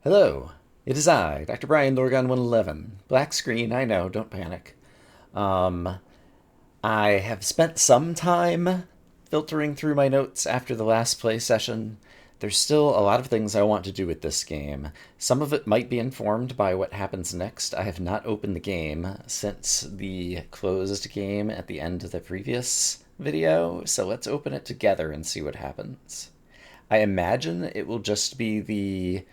Hello, it is I, Dr. Brian Lorgon 111. Black screen, I know, don't panic. Um, I have spent some time filtering through my notes after the last play session. There's still a lot of things I want to do with this game. Some of it might be informed by what happens next. I have not opened the game since the closed game at the end of the previous video, so let's open it together and see what happens. I imagine it will just be the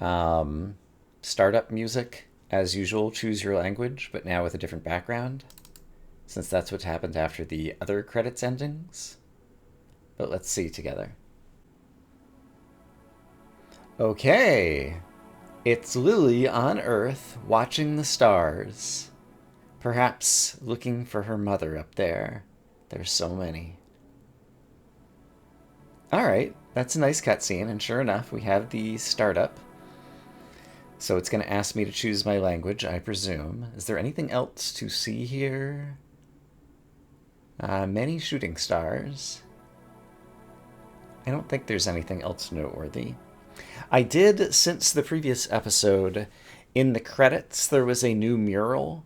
um, startup music, as usual, choose your language, but now with a different background, since that's what happened after the other credits endings. But let's see together. Okay, it's Lily on Earth watching the stars, perhaps looking for her mother up there. There's so many. All right, that's a nice cutscene, and sure enough, we have the startup. So it's going to ask me to choose my language, I presume. Is there anything else to see here? Many shooting stars. I don't think there's anything else noteworthy. I did, since the previous episode, in the credits, there was a new mural.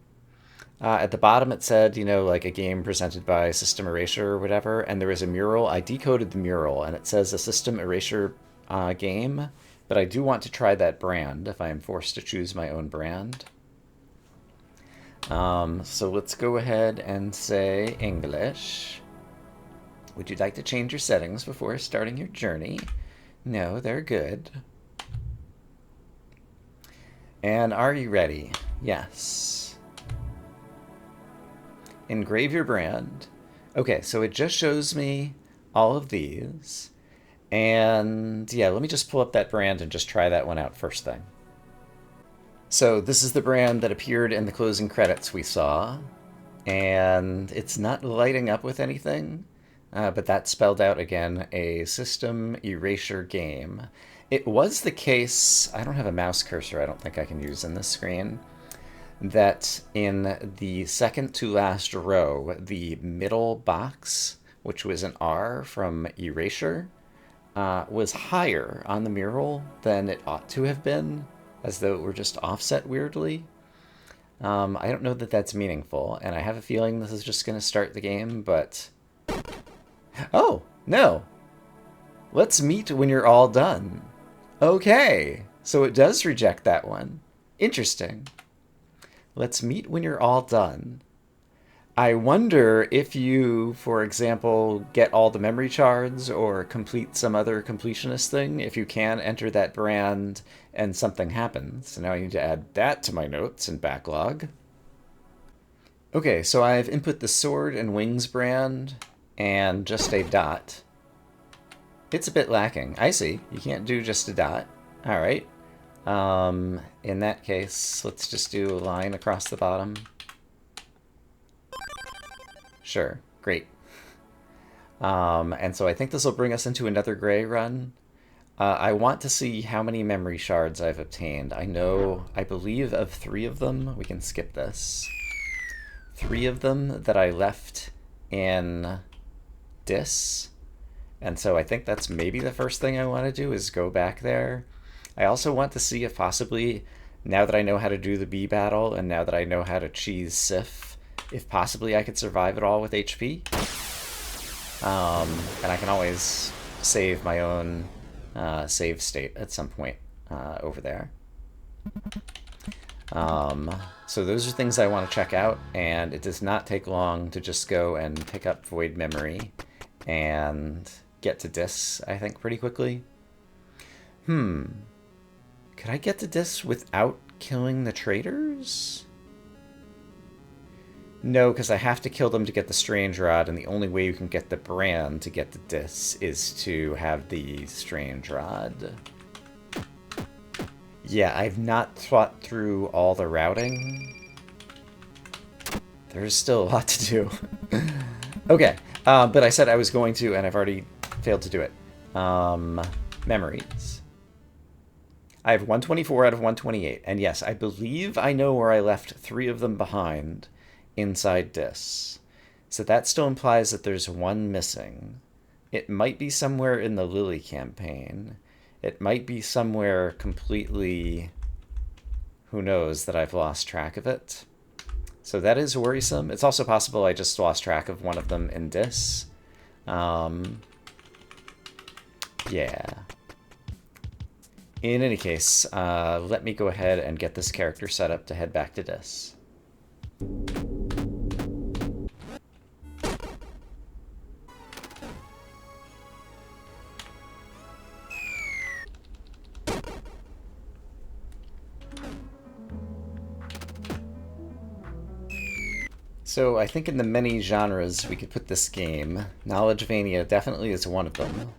At the bottom it said, like a game presented by System Erasure or whatever, and there was a mural. I decoded the mural, and it says a System Erasure game, but I do want to try that brand if I am forced to choose my own brand. So let's go ahead and say English. Would you like to change your settings before starting your journey? No, they're good. And are you ready? Yes. Engrave your brand. Okay, so it just shows me all of these. And yeah, let me just pull up that brand and just try that one out first thing. So this is the brand that appeared in the closing credits we saw. And it's not lighting up with anything, but that spelled out again a System Erasure game. It was the case, I don't have a mouse cursor I don't think I can use in this screen, that in the second to last row, the middle box, which was an R from Erasure, was higher on the mural than it ought to have been, as though it were just offset weirdly. I don't know that that's meaningful, and I have a feeling this is just going to start the game, but... Oh, no. Let's meet when you're all done. Okay, so it does reject that one. Interesting. Let's meet when you're all done. I wonder if you, for example, get all the memory shards or complete some other completionist thing, if you can enter that brand and something happens. So now I need to add that to my notes and backlog. Okay, so I've input the sword and wings brand and just a dot. It's a bit lacking. I see. You can't do just a dot. All right. In that case, let's just do a line across the bottom. Sure, great. And so I think this will bring us into another gray run. I want to see how many memory shards I've obtained. I believe of 3 of them. We can skip this. 3 of them that I left in Dis. And so I think that's maybe the first thing I want to do is go back there. I also want to see if possibly, now that I know how to do the bee battle and now that I know how to cheese Sif, if possibly I could survive it all with HP. And I can always save my own save state at some point over there. So those are things I want to check out, and it does not take long to just go and pick up Void Memory and get to Dis, I think, pretty quickly. Could I get to Dis without killing the traitors? No, because I have to kill them to get the Strange Rod, and the only way you can get the brand to get the Dis is to have the Strange Rod. Yeah, I've not thought through all the routing. There's still a lot to do. Okay, but I said I was going to, and I've already failed to do it. Memories. I have 124 out of 128, and yes, I believe I know where I left 3 of them behind inside Dis. So that still implies that there's 1 missing. It might be somewhere in the Lily campaign. It might be somewhere completely, who knows, that I've lost track of it. So that is worrisome. It's also possible I just lost track of one of them in Dis. Yeah. In any case, let me go ahead and get this character set up to head back to Dis. So I think in the many genres we could put this game, Knowledgevania definitely is one of them.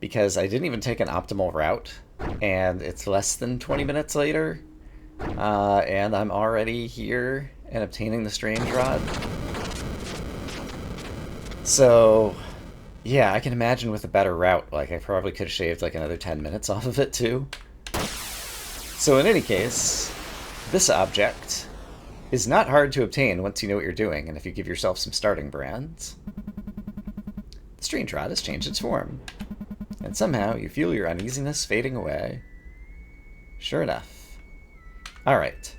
Because I didn't even take an optimal route, and it's less than 20 minutes later, and I'm already here and obtaining the Strange Rod. So, yeah, I can imagine with a better route, like I probably could have shaved like another 10 minutes off of it too. So in any case, this object is not hard to obtain once you know what you're doing, and if you give yourself some starting brands. The Strange Rod has changed its form, and somehow you feel your uneasiness fading away. Sure enough. Alright.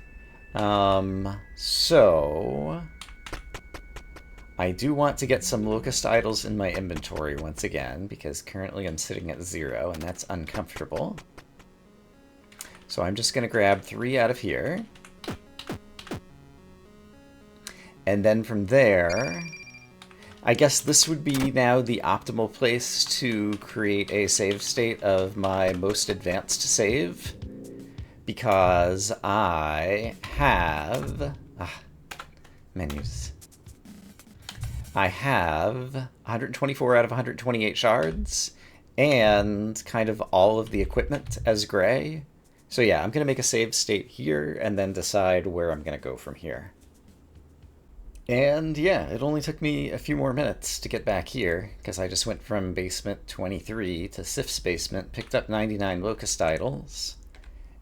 So I do want to get some locust idols in my inventory once again, because currently I'm sitting at 0, and that's uncomfortable. So I'm just going to grab 3 out of here. And then from there, I guess this would be now the optimal place to create a save state of my most advanced save, because I have... menus. I have 124 out of 128 shards, and kind of all of the equipment as gray. So yeah, I'm going to make a save state here, and then decide where I'm going to go from here. And yeah, it only took me a few more minutes to get back here, because I just went from basement 23 to Sif's basement, picked up 99 locust idols,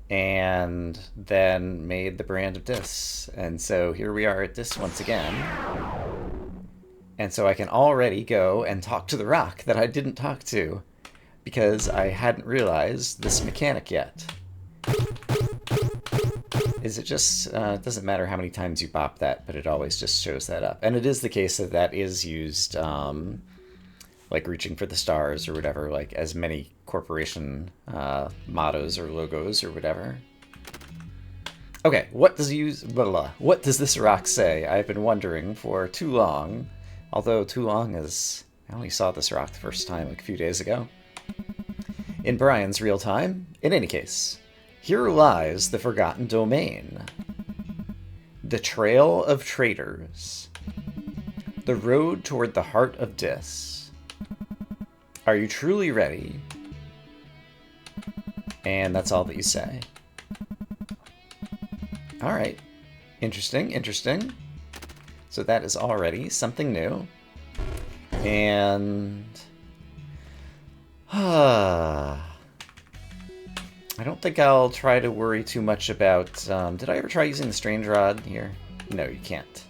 and then made the brand of Dis. And so here we are at Dis once again. And so I can already go and talk to the rock that I didn't talk to, because I hadn't realized this mechanic yet. Is it just, it doesn't matter how many times you pop that, but it always just shows that up. And it is the case that that is used, like reaching for the stars or whatever, like as many corporation mottos or logos or whatever. Okay, what does what does this rock say? I've been wondering for too long, although too long is, I only saw this rock the first time like a few days ago. In Brian's real time, in any case. Here lies the Forgotten Domain, the Trail of Traitors, the road toward the heart of Dis. Are you truly ready? And that's all that you say. Alright. Interesting, interesting. So that is already something new. And... I don't think I'll try to worry too much about... did I ever try using the Strange Rod here? No, you can't.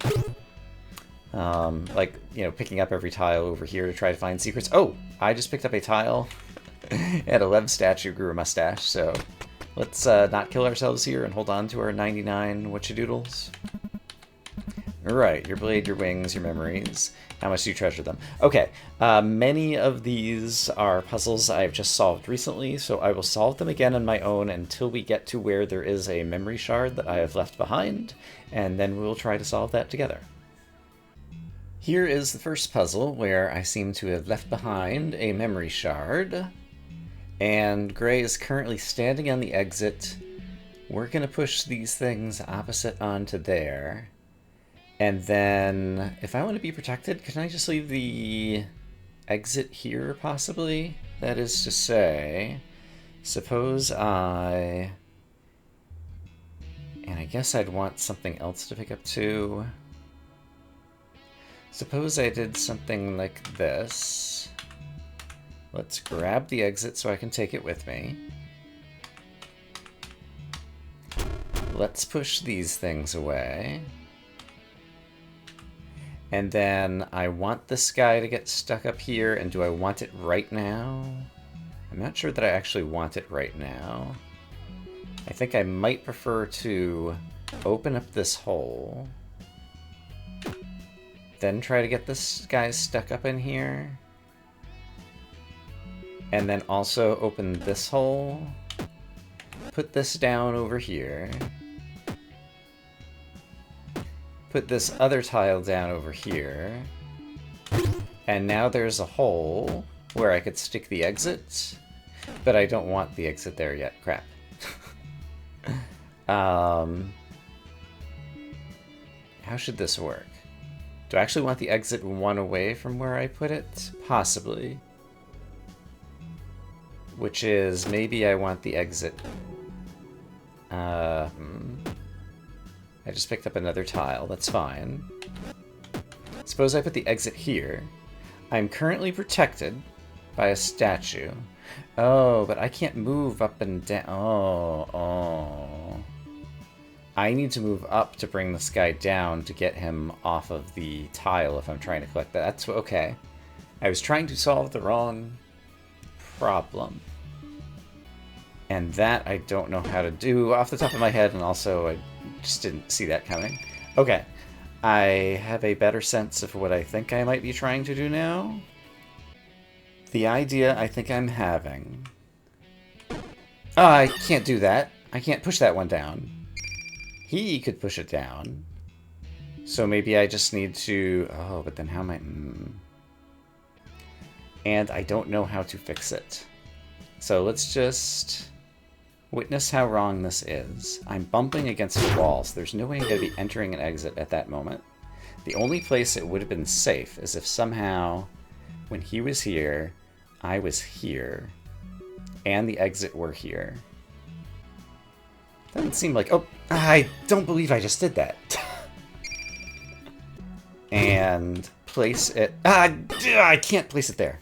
Like, you know, picking up every tile over here to try to find secrets. Oh! I just picked up a tile, and a Lev statue grew a mustache, so let's not kill ourselves here and hold on to our 99 whatchadoodles. Right, your blade, your wings, your memories. How much do you treasure them? Okay, many of these are puzzles I've just solved recently, so I will solve them again on my own until we get to where there is a memory shard that I have left behind, and then we'll try to solve that together. Here is the first puzzle where I seem to have left behind a memory shard, and Gray is currently standing on the exit. We're going to push these things opposite onto there. And then, if I want to be protected, can I just leave the exit here, possibly? That is to say, suppose I... And I guess I'd want something else to pick up too. Suppose I did something like this. Let's grab the exit so I can take it with me. Let's push these things away. And then I want this guy to get stuck up here, and do I want it right now? I'm not sure that I actually want it right now. I think I might prefer to open up this hole, then try to get this guy stuck up in here, and then also open this hole, put this down over here, put this other tile down over here, and now there's a hole where I could stick the exit, but I don't want the exit there yet. Crap. How should this work? Do I actually want the exit one away from where I put it? Possibly. Which is, maybe I want the exit... I just picked up another tile, that's fine. Suppose I put the exit here. I'm currently protected by a statue. Oh, but I can't move up and down. Oh. I need to move up to bring this guy down to get him off of the tile if I'm trying to collect that. That's okay. I was trying to solve the wrong problem. And that I don't know how to do off the top of my head, and also I just didn't see that coming. Okay. I have a better sense of what I think I might be trying to do now. The idea I think I'm having... Oh, I can't do that. I can't push that one down. He could push it down. So maybe I just need to... Oh, but then how am I... And I don't know how to fix it. So let's just witness how wrong this is. I'm bumping against a wall, so there's no way I'm going to be entering an exit at that moment. The only place it would have been safe is if somehow, when he was here, I was here, and the exit were here. Doesn't seem like... Oh, I don't believe I just did that. And place it... I can't place it there.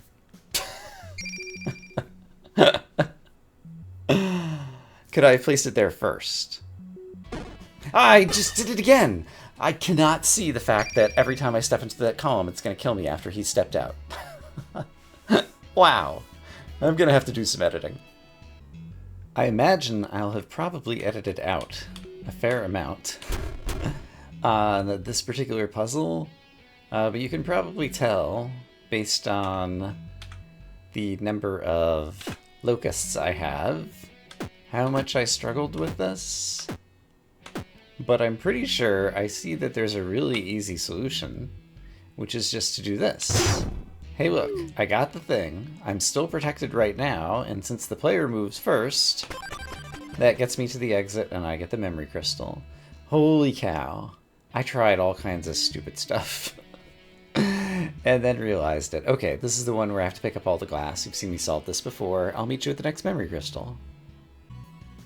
Could I have placed it there first? I just did it again! I cannot see the fact that every time I step into that column, it's going to kill me after he stepped out. Wow. I'm going to have to do some editing. I imagine I'll have probably edited out a fair amount on this particular puzzle, but you can probably tell, based on the number of locusts I have, how much I struggled with this. But I'm pretty sure I see that there's a really easy solution, which is just to do this. Hey look, I got the thing, I'm still protected right now, and since the player moves first, that gets me to the exit and I get the memory crystal. Holy cow. I tried all kinds of stupid stuff. And then realized it. Okay, this is the one where I have to pick up all the glass. You've seen me solve this before. I'll meet you at the next memory crystal.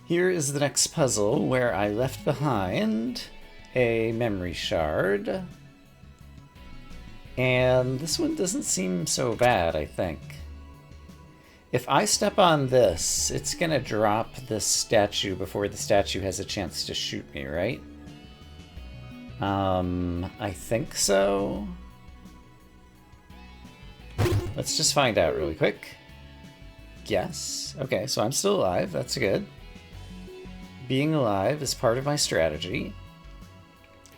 Here is the next puzzle where I left behind a memory shard. And this one doesn't seem so bad, I think. If I step on this, it's gonna drop this statue before the statue has a chance to shoot me, right? I think so. Let's just find out really quick. Yes. Okay, so I'm still alive. That's good. Being alive is part of my strategy.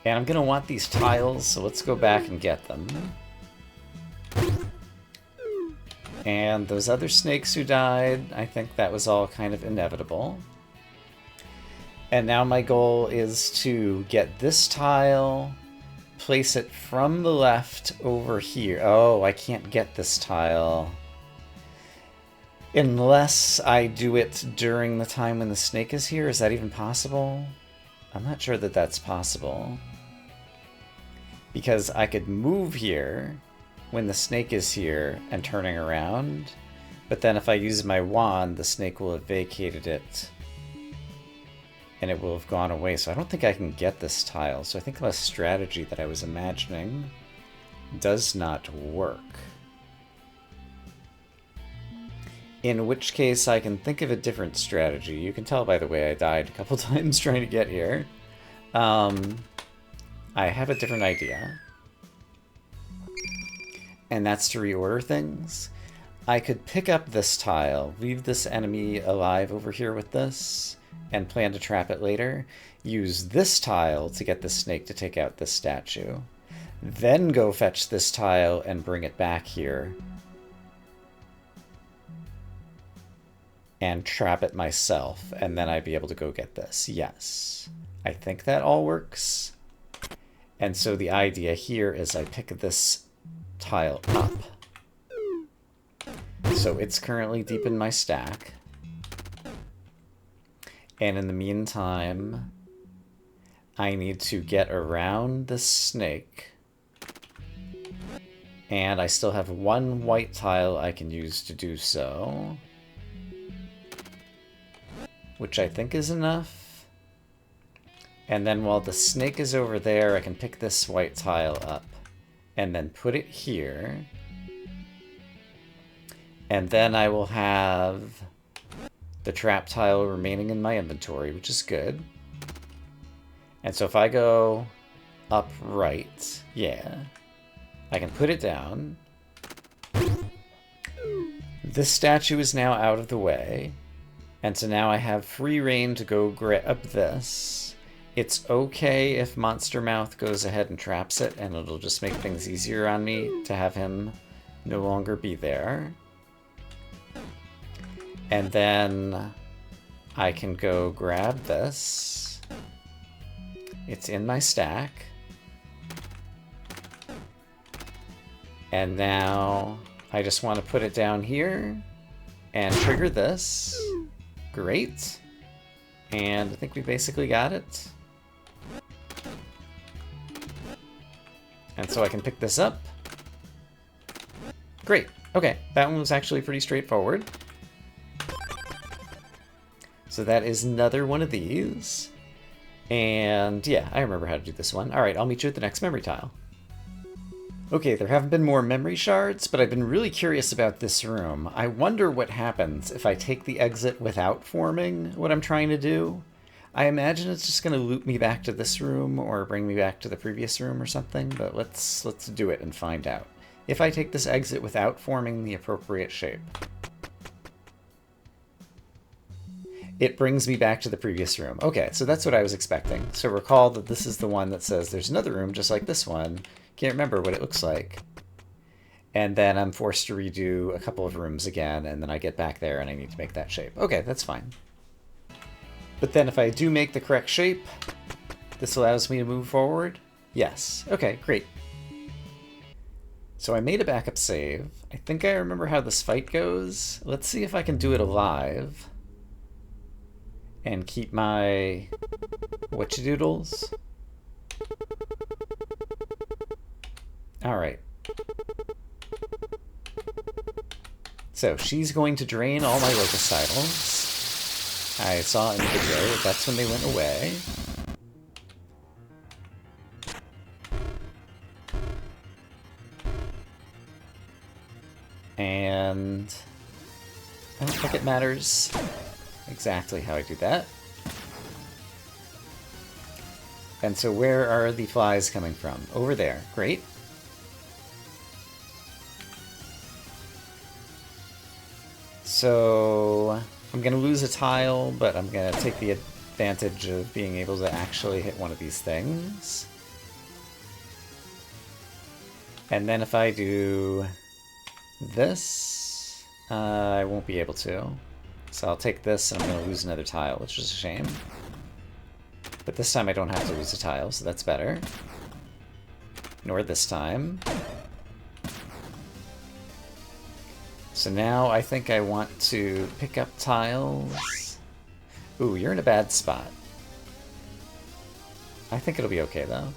And I'm gonna want these tiles, so let's go back and get them. And those other snakes who died, I think that was all kind of inevitable. And now my goal is to get this tile, place it from the left over here. Oh, I can't get this tile. Unless I do it during the time when the snake is here. Is that even possible? I'm not sure that that's possible. Because I could move here when the snake is here and turning around, but then if I use my wand, the snake will have vacated it and it will have gone away. So I don't think I can get this tile. So I think the strategy that I was imagining does not work. In which case I can think of a different strategy. You can tell by the way I died a couple times trying to get here. I have a different idea. And that's to reorder things. I could pick up this tile, leave this enemy alive over here with this, and plan to trap it later. Use this tile to get the snake to take out this statue. Then go fetch this tile and bring it back here. And trap it myself, and then I'd be able to go get this. Yes. I think that all works. And so the idea here is I pick this tile up. So it's currently deep in my stack. And in the meantime, I need to get around the snake. And I still have one white tile I can use to do so. Which I think is enough. And then while the snake is over there, I can pick this white tile up. And then put it here. And then I will have the trap tile remaining in my inventory, which is good. And so if I go up right, yeah, I can put it down. This statue is now out of the way. And so now I have free reign to go grab this. It's okay if Monster Mouth goes ahead and traps it, and it'll just make things easier on me to have him no longer be there. And then I can go grab this. It's in my stack. And now I just want to put it down here and trigger this. Great. And I think we basically got it. And so I can pick this up. Great. Okay, that one was actually pretty straightforward. So that is another one of these. And yeah, I remember how to do this one. All right, I'll meet you at the next memory tile. Okay, there haven't been more memory shards, but I've been really curious about this room. I wonder what happens if I take the exit without forming what I'm trying to do. I imagine it's just going to loop me back to this room or bring me back to the previous room or something, but let's do it and find out. If I take this exit without forming the appropriate shape, it brings me back to the previous room. Okay, so that's what I was expecting. So recall that this is the one that says there's another room just like this one. Can't remember what it looks like. And then I'm forced to redo a couple of rooms again, and then I get back there and I need to make that shape. Okay, that's fine. But then if I do make the correct shape, this allows me to move forward? Yes. Okay, great. So I made a backup save. I think I remember how this fight goes. Let's see if I can do it alive. And keep my whatchadoodles. Alright. So she's going to drain all my locucidals. I saw in the video that that's when they went away. And I don't think it matters exactly how I do that. And so where are the flies coming from? Over there. Great. So I'm going to lose a tile, but I'm going to take the advantage of being able to actually hit one of these things. And then if I do this, I won't be able to. So I'll take this and I'm going to lose another tile, which is a shame. But this time I don't have to lose a tile, so that's better. Nor this time. So now I think I want to pick up tiles. Ooh, you're in a bad spot. I think it'll be okay, though.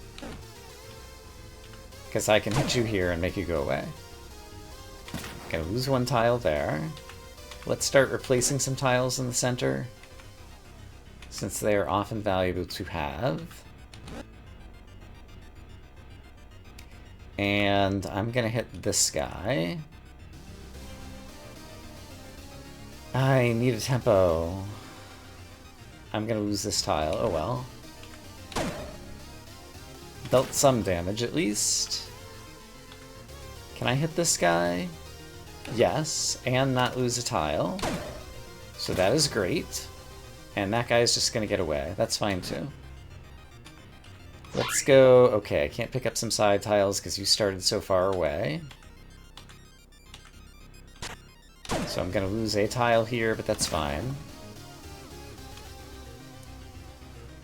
Because I can hit you here and make you go away. Gonna lose one tile there. Let's start replacing some tiles in the center, since they are often valuable to have. And I'm gonna hit this guy. I need a tempo. I'm gonna lose this tile. Oh well. Dealt some damage at least. Can I hit this guy? Yes, and not lose a tile. So that is great. And that guy is just going to get away. That's fine too. Let's go... Okay, I can't pick up some side tiles because you started so far away. So I'm going to lose a tile here, but that's fine.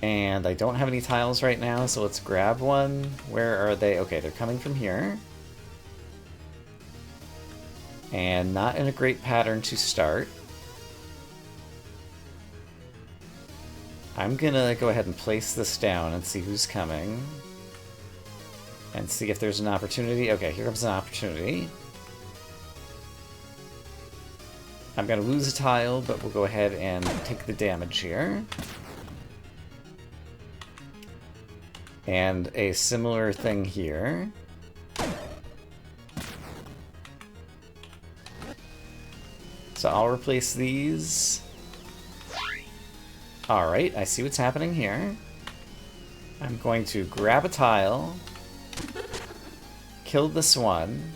And I don't have any tiles right now, so let's grab one. Where are they? Okay, they're coming from here. And not in a great pattern to start. I'm gonna go ahead and place this down and see who's coming. And see if there's an opportunity. Okay, here comes an opportunity. I'm gonna lose a tile, but we'll go ahead and take the damage here. And a similar thing here. So I'll replace these. Alright, I see what's happening here. I'm going to grab a tile, kill this one,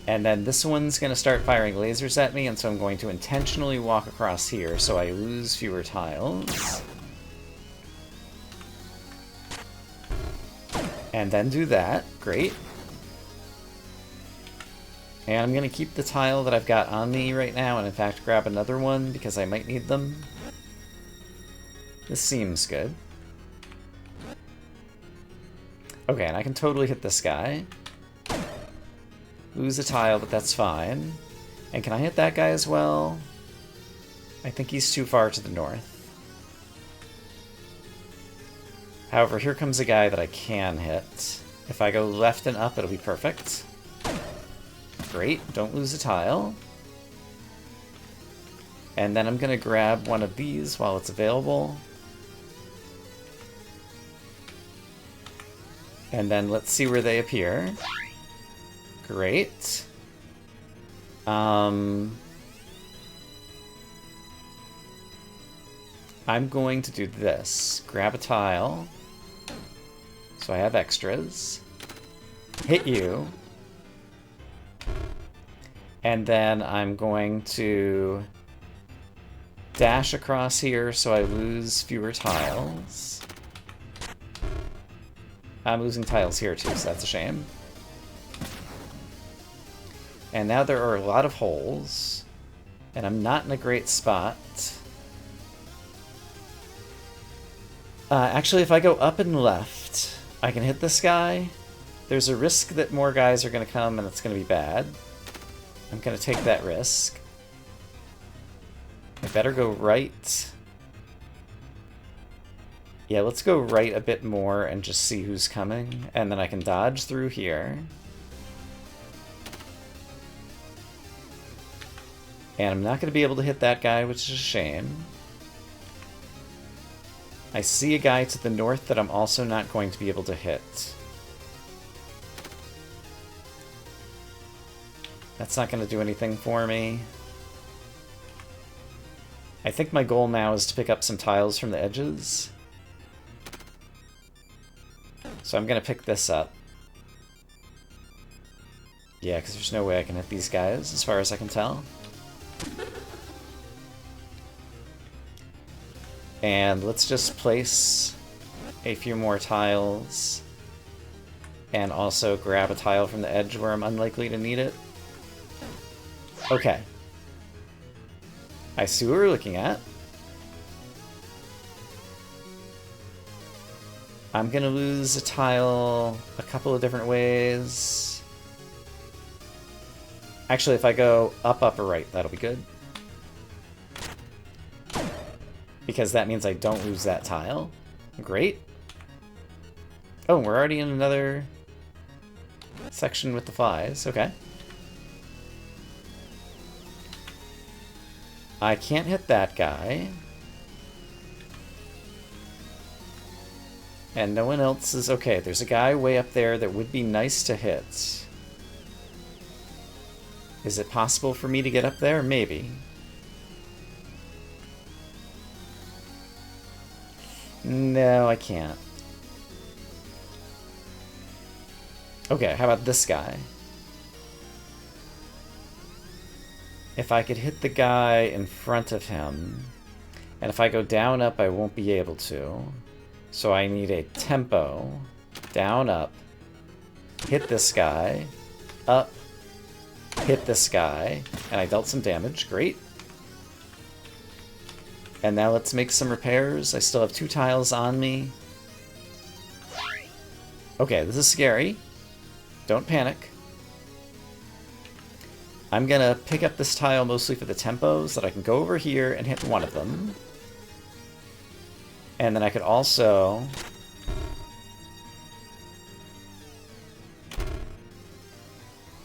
and then this one's going to start firing lasers at me, and so I'm going to intentionally walk across here so I lose fewer tiles. And then do that. Great. And I'm going to keep the tile that I've got on me right now, and in fact grab another one because I might need them. This seems good. Okay, and I can totally hit this guy. Lose a tile, but that's fine. And can I hit that guy as well? I think he's too far to the north. However, here comes a guy that I can hit. If I go left and up, it'll be perfect. Great, don't lose a tile. And then I'm going to grab one of these while it's available. And then let's see where they appear. Great. I'm going to do this. Grab a tile. So I have extras. Hit you. And then I'm going to dash across here so I lose fewer tiles. I'm losing tiles here too, so that's a shame. And now there are a lot of holes, and I'm not in a great spot. Actually, if I go up and left, I can hit this guy. There's a risk that more guys are going to come, and it's going to be bad. I'm going to take that risk. I better go right. Yeah, let's go right a bit more and just see who's coming, and then I can dodge through here. And I'm not going to be able to hit that guy, which is a shame. I see a guy to the north that I'm also not going to be able to hit. That's not going to do anything for me. I think my goal now is to pick up some tiles from the edges. So I'm going to pick this up. Yeah, because there's no way I can hit these guys, as far as I can tell. And let's just place a few more tiles. And also grab a tile from the edge where I'm unlikely to need it. Okay. I see what we're looking at. I'm gonna lose a tile a couple of different ways. Actually, if I go up, up, or right, that'll be good. Because that means I don't lose that tile. Great. Oh, we're already in another section with the flies. Okay. I can't hit that guy. And no one else is... Okay, there's a guy way up there that would be nice to hit. Is it possible for me to get up there? Maybe. No, I can't. Okay, how about this guy? if I could hit the guy in front of him. And if I go down, up, I won't be able to. So I need a tempo. Down, up. Hit this guy. Up. Hit this guy. And I dealt some damage. Great. And now let's make some repairs. I still have 2 tiles on me. Okay, this is scary. Don't panic. I'm gonna pick up this tile mostly for the tempos, so that I can go over here and hit one of them. And then I could also...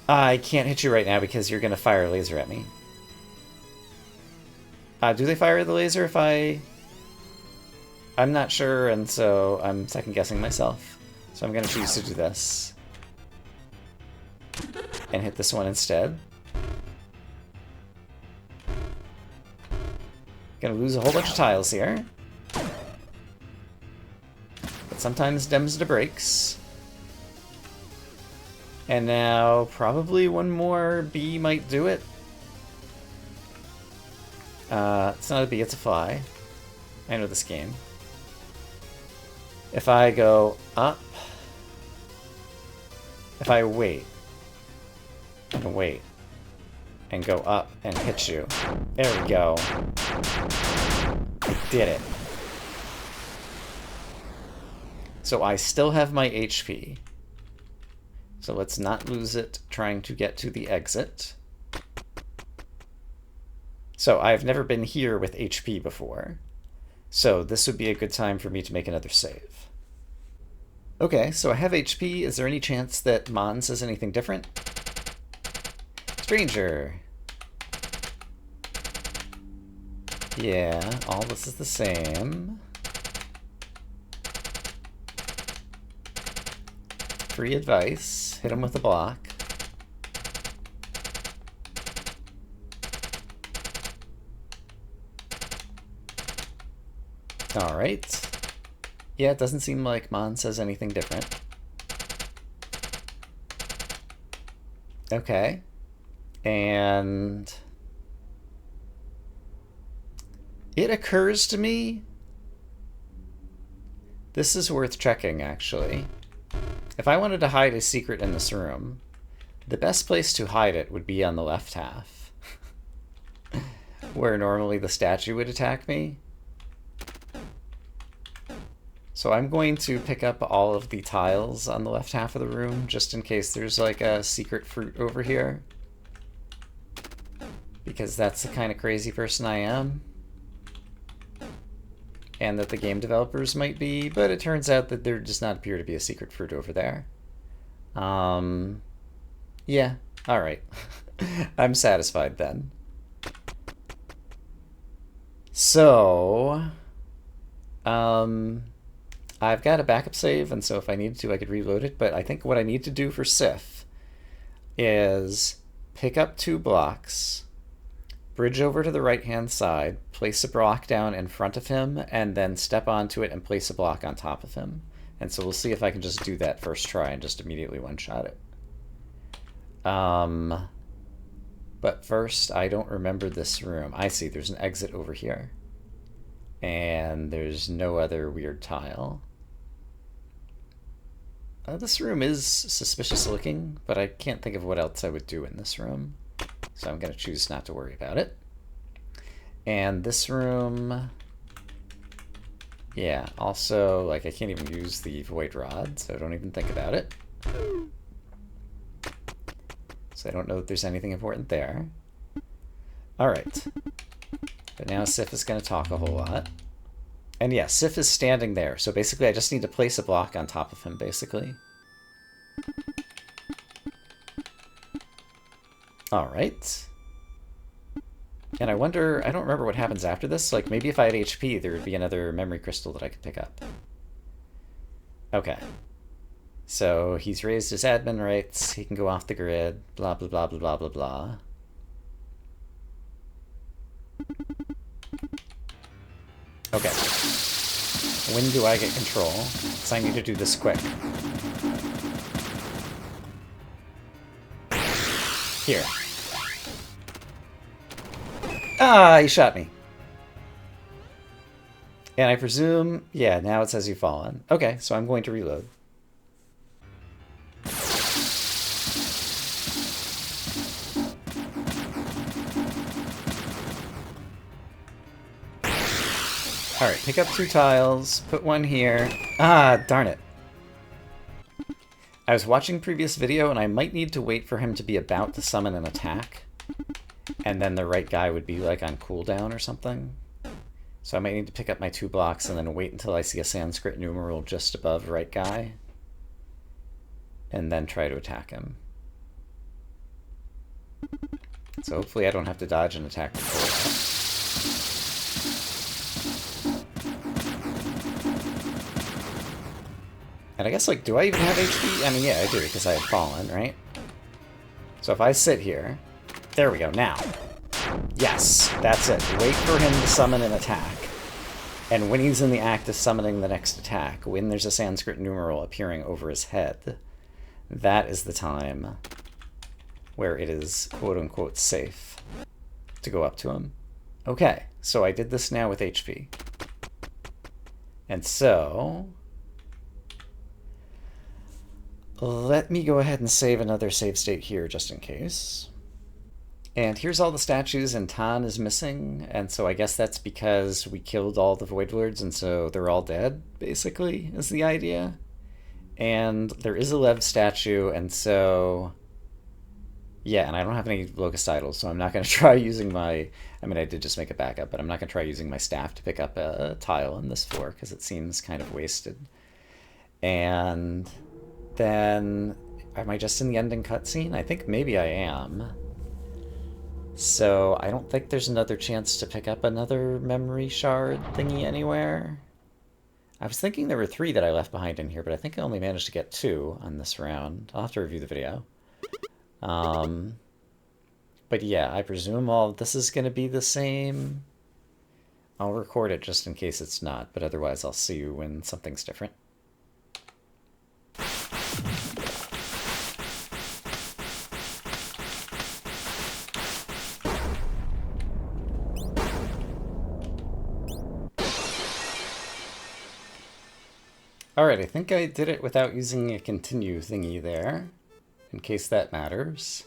I can't hit you right now because you're gonna fire a laser at me. Do they fire the laser if I... I'm not sure, and so I'm second-guessing myself. So I'm gonna choose to do this. And hit this one instead. Gonna lose a whole bunch of tiles here. But sometimes dems to breaks. And now probably one more bee might do it. It's not a bee, it's a fly. I know this game. If I go up... If I wait... And wait... And go up and hit you. There we go. I did it. So I still have my HP. So let's not lose it trying to get to the exit. So I've never been here with HP before. So this would be a good time for me to make another save. Okay, so I have HP. Is there any chance that Mon says anything different? Stranger. Yeah, all this is the same. Free advice. Hit him with a block. Alright. Yeah, it doesn't seem like Mon says anything different. Okay. And... it occurs to me... this is worth checking, actually. If I wanted to hide a secret in this room, the best place to hide it would be on the left half. Where normally the statue would attack me. So I'm going to pick up all of the tiles on the left half of the room, just in case there's like a secret fruit over here. Because that's the kind of crazy person I am. And that the game developers might be, but it turns out that there does not appear to be a secret fruit over there. Yeah, alright. I'm satisfied then. So, I've got a backup save, and so if I needed to, I could reload it, but I think what I need to do for Sif is pick up 2 blocks, bridge over to the right-hand side, place a block down in front of him, and then step onto it and place a block on top of him. And so we'll see if I can just do that first try and just immediately one-shot it. But first, I don't remember this room. I see, there's an exit over here. And there's no other weird tile. This room is suspicious looking, but I can't think of what else I would do in this room. So I'm going to choose not to worry about it. And this room... yeah, also, like, I can't even use the void rod, so don't even think about it. So I don't know that there's anything important there. Alright. But now Sif is going to talk a whole lot. And yeah, Sif is standing there, so basically I just need to place a block on top of him, basically. Alright. And I wonder, I don't remember what happens after this. Like, maybe if I had HP, there would be another memory crystal that I could pick up. Okay. So, he's raised his admin rights, he can go off the grid, blah, blah, blah, blah, blah, blah, blah. Okay. When do I get control? Because I need to do this quick. Here. Ah, he shot me. And I presume, yeah, now it says you've fallen. Okay, so I'm going to reload. Alright, pick up 2 tiles, put 1 here. Ah, darn it. I was watching previous video and I might need to wait for him to be about to summon an attack. And then the right guy would be like on cooldown or something. So I might need to pick up my 2 blocks and then wait until I see a Sanskrit numeral just above right guy. And then try to attack him. So hopefully I don't have to dodge an attack before that. And I guess, like, do I even have HP? I mean, yeah, I do, because I had fallen, right? So if I sit here... There we go, now. Yes, that's it. Wait for him to summon an attack. And when he's in the act of summoning the next attack, when there's a Sanskrit numeral appearing over his head, that is the time where it is quote-unquote safe to go up to him. Okay, so I did this now with HP. And so... let me go ahead and save another save state here just in case. And here's all the statues, and Tan is missing, and so I guess that's because we killed all the Void Lords, and so they're all dead, basically, is the idea. And there is a Lev statue, and so... yeah, and I don't have any Locust Idols, so I'm not going to try using my... I mean, I did just make a backup, but I'm not going to try using my staff to pick up a tile on this floor, because it seems kind of wasted. And... then, am I just in the ending cutscene? I think maybe I am. So, I don't think there's another chance to pick up another memory shard thingy anywhere. I was thinking there were 3 that I left behind in here, but I think I only managed to get 2 on this round. I'll have to review the video. But yeah, I presume all of this is going to be the same. I'll record it just in case it's not, but otherwise I'll see you when something's different. Alright, I think I did it without using a continue thingy there, in case that matters.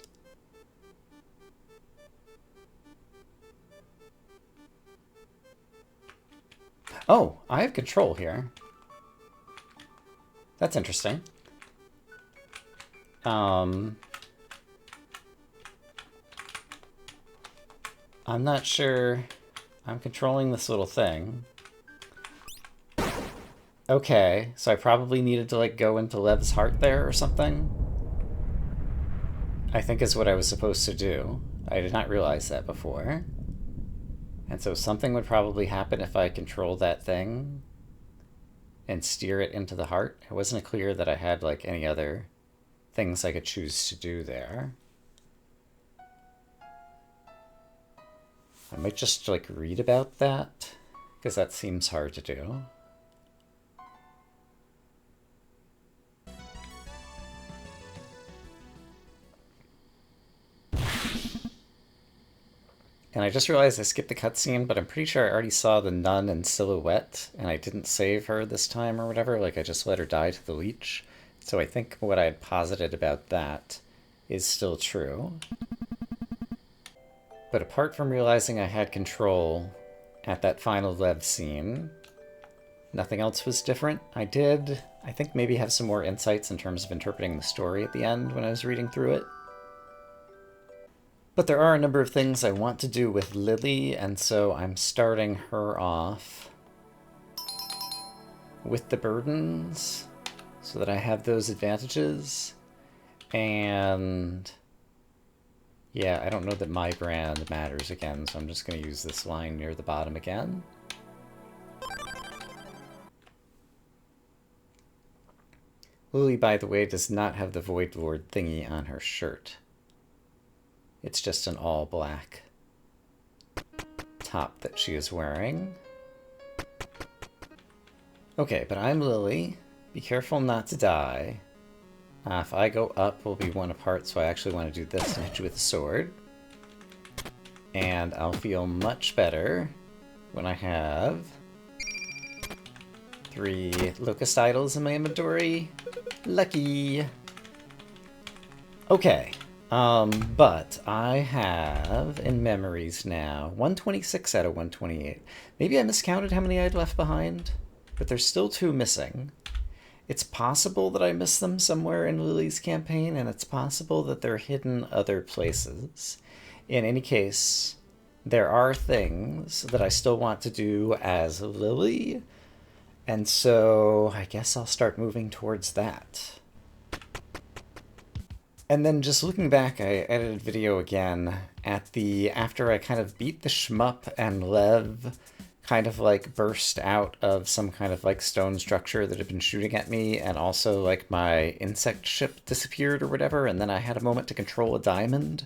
Oh, I have control here. That's interesting. I'm not sure. I'm controlling this little thing. Okay, so I probably needed to, like, go into Lev's heart there or something? I think is what I was supposed to do. I did not realize that before. And so something would probably happen if I controlled that thing and steer it into the heart. It wasn't clear that I had, like, any other things I could choose to do there. I might just, like, read about that, because that seems hard to do. And I just realized I skipped the cutscene, but I'm pretty sure I already saw the nun in silhouette, and I didn't save her this time or whatever, like I just let her die to the leech. So I think what I had posited about that is still true. But apart from realizing I had control at that final Lev scene, nothing else was different. I did, I think, maybe have some more insights in terms of interpreting the story at the end when I was reading through it. But there are a number of things I want to do with Lily, and so I'm starting her off with the burdens so that I have those advantages. And yeah, I don't know that my brand matters again, so I'm just going to use this line near the bottom again. Lily, by the way, does not have the Void Lord thingy on her shirt. It's just an all-black top that she is wearing. Okay, but I'm Lily. Be careful not to die. If I go up, we'll be 1 apart, so I actually want to do this and hit you with a sword. And I'll feel much better when I have 3 locust idols in my inventory. Lucky! Okay, but I have in memories now 126 out of 128. Maybe I miscounted how many I'd left behind, but there's still 2 missing. It's possible that I missed them somewhere in Lily's campaign, and it's possible that they're hidden other places. In any case, there are things that I still want to do as Lily, and so I guess I'll start moving towards that. And then just looking back, I edited video again at the after I kind of beat the shmup and Lev kind of like burst out of some kind of like stone structure that had been shooting at me, and also like my insect ship disappeared or whatever, and then I had a moment to control a diamond,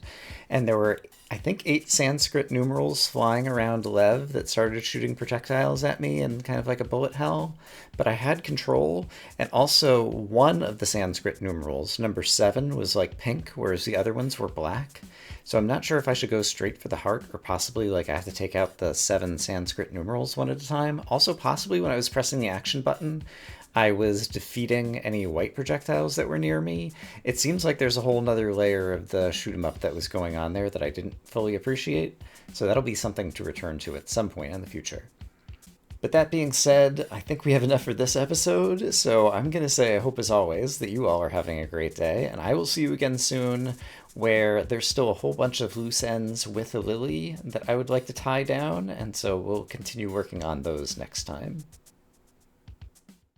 and there were I think 8 Sanskrit numerals flying around Lev that started shooting projectiles at me in kind of like a bullet hell, but I had control, and also one of the Sanskrit numerals, number 7, was like pink, whereas the other ones were black. So I'm not sure if I should go straight for the heart, or possibly like I have to take out the 7 Sanskrit numerals one at a time. Also, possibly when I was pressing the action button, I was defeating any white projectiles that were near me. It seems like there's a whole nother layer of the shoot 'em up that was going on there that I didn't fully appreciate. So that'll be something to return to at some point in the future. But that being said, I think we have enough for this episode, so I'm going to say I hope as always that you all are having a great day, and I will see you again soon, where there's still a whole bunch of loose ends with a Lily that I would like to tie down, and so we'll continue working on those next time.